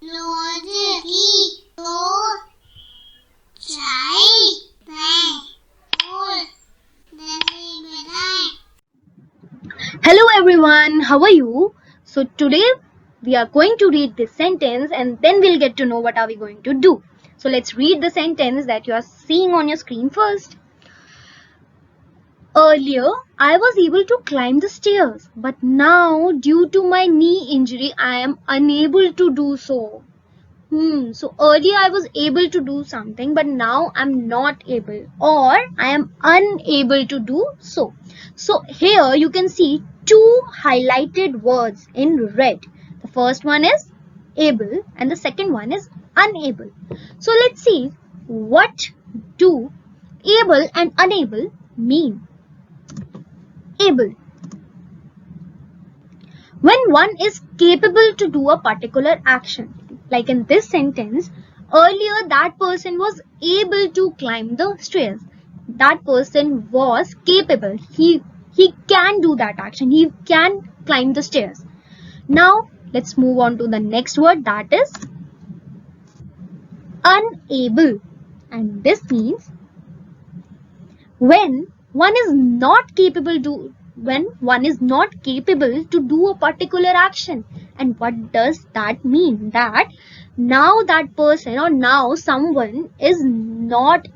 Hello everyone, how are you? So today we are going to read this sentence and then we'll get to know what are we going to do. So let's read the sentence that you are seeing on your screen first. Earlier, I was able to climb the stairs, but now due to my knee injury, I am unable to do so. So earlier I was able to do something, but now I'm not able, or I am unable to do so. So here you can see two highlighted words in red. The first one is able and the second one is unable. So let's see, what do able and unable mean? Able. When one is capable to do a particular action. Like in this sentence, earlier that person was able to climb the stairs. That person was capable. He can do that action. He can climb the stairs. Now let's move on to the next word, that is unable. And this means when one is not capable to do a particular action. And what does that mean? That now that person or now someone is not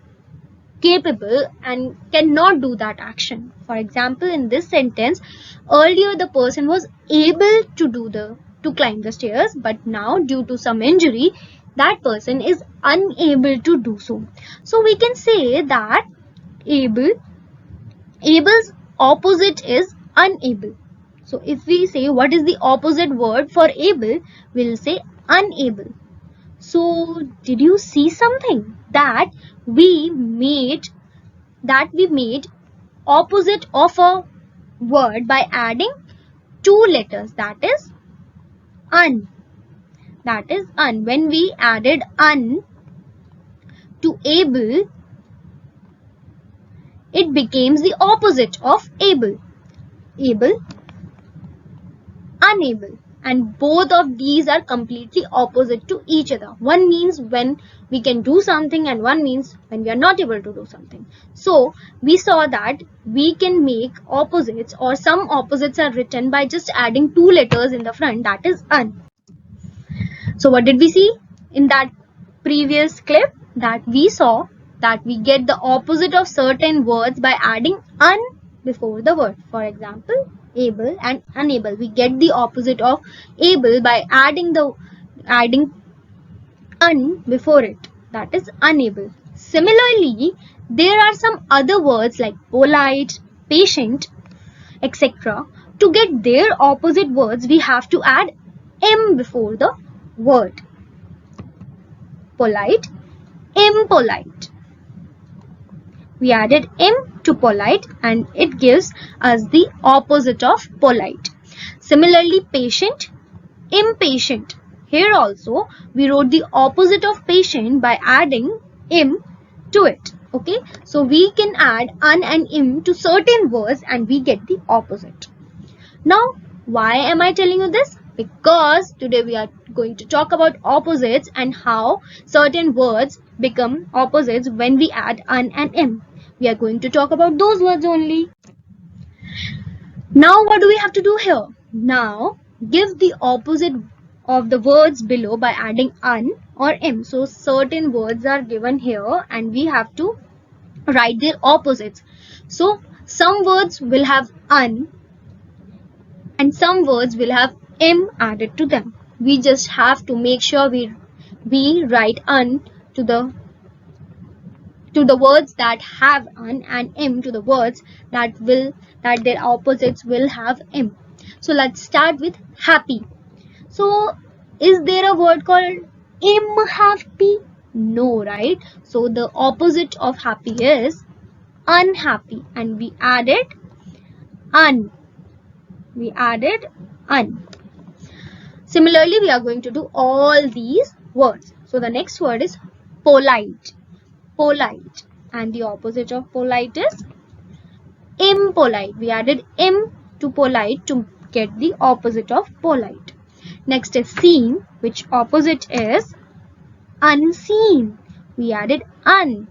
capable and cannot do that action. For example, in this sentence, earlier the person was able to climb the stairs, but now due to some injury, that person is unable to do so. So we can say that able's opposite is unable. So if we say what is the opposite word for able, we'll say unable. So did you see something? That we made opposite of a word by adding two letters, that is un. When we added un to able, it becomes the opposite of able, unable, and both of these are completely opposite to each other. One means when we can do something and one means when we are not able to do something. So we saw that we can make opposites, or some opposites are written by just adding two letters in the front, that is un. So what did we see in that previous clip? That we saw that we get the opposite of certain words by adding un before the word. For example, able and unable. We get the opposite of able by adding un before it, that is unable. Similarly, there are some other words like polite, patient, etc. To get their opposite words, we have to add m before the word. Polite, impolite. We added m to polite and it gives us the opposite of polite. Similarly, patient, impatient. Here also we wrote the opposite of patient by adding im to it. Okay, so we can add un and im to certain words and we get the opposite. Now, why am I telling you this? Because today we are going to talk about opposites and how certain words become opposites when we add un and im. We are going to talk about those words only. Now what do we have to do here? Now give the opposite of the words below by adding un or im. So certain words are given here and we have to write their opposites. So some words will have un and some words will have im added to them. We just have to make sure we write un to the words that have un and im to the words that their opposites will have im. So let's start with happy. So is there a word called unhappy? No, right? So the opposite of happy is unhappy and we added un. Similarly, we are going to do all these words. So the next word is polite. And the opposite of polite is impolite. We added im to polite to get the opposite of polite. Next is seen, which opposite is unseen. We added un.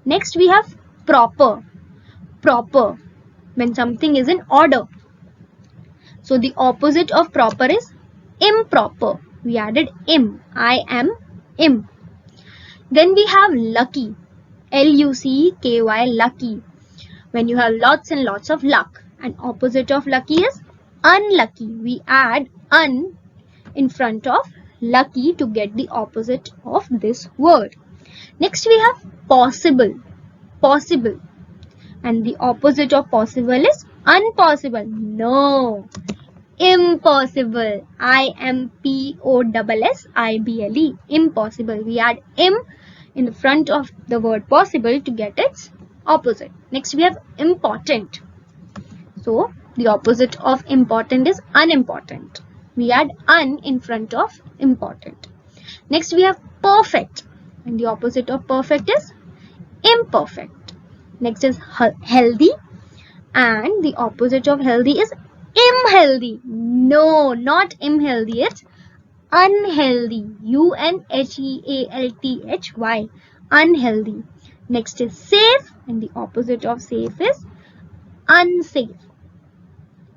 Next we have proper. Proper, when something is in order. So the opposite of proper is improper. We added im. I am im. Then we have lucky. Lucky, lucky. When you have lots and lots of luck. And opposite of lucky is unlucky. We add un in front of lucky to get the opposite of this word. Next we have possible. Possible. And the opposite of possible is impossible. No. Impossible. Impossible. Impossible. We add im in the front of the word possible to get its opposite. Next we have important. So the opposite of important is unimportant. We add un in front of important. Next we have perfect. And the opposite of perfect is imperfect. Next is healthy. And the opposite of healthy is unhealthy. No, not unhealthy. It's unhealthy. Unhealthy. Unhealthy. Next is safe. And the opposite of safe is unsafe.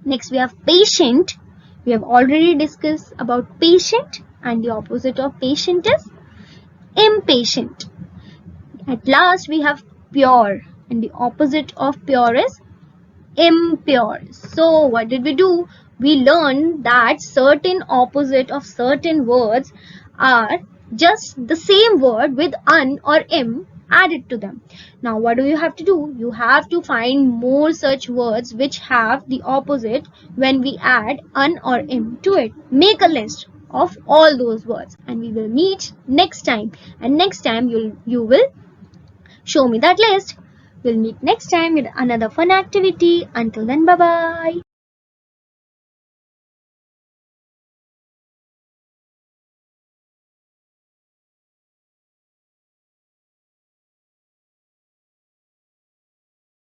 Next we have patient. We have already discussed about patient. And the opposite of patient is impatient. At last we have pure. And the opposite of pure is impure. So what did we do? We learned that certain opposite of certain words are just the same word with un or im added to them. Now what do you have to do? You have to find more such words which have the opposite when we add un or im to it. Make a list of all those words and we will meet next time. And next time you will show me that list. We'll meet next time with another fun activity. Until then, bye-bye.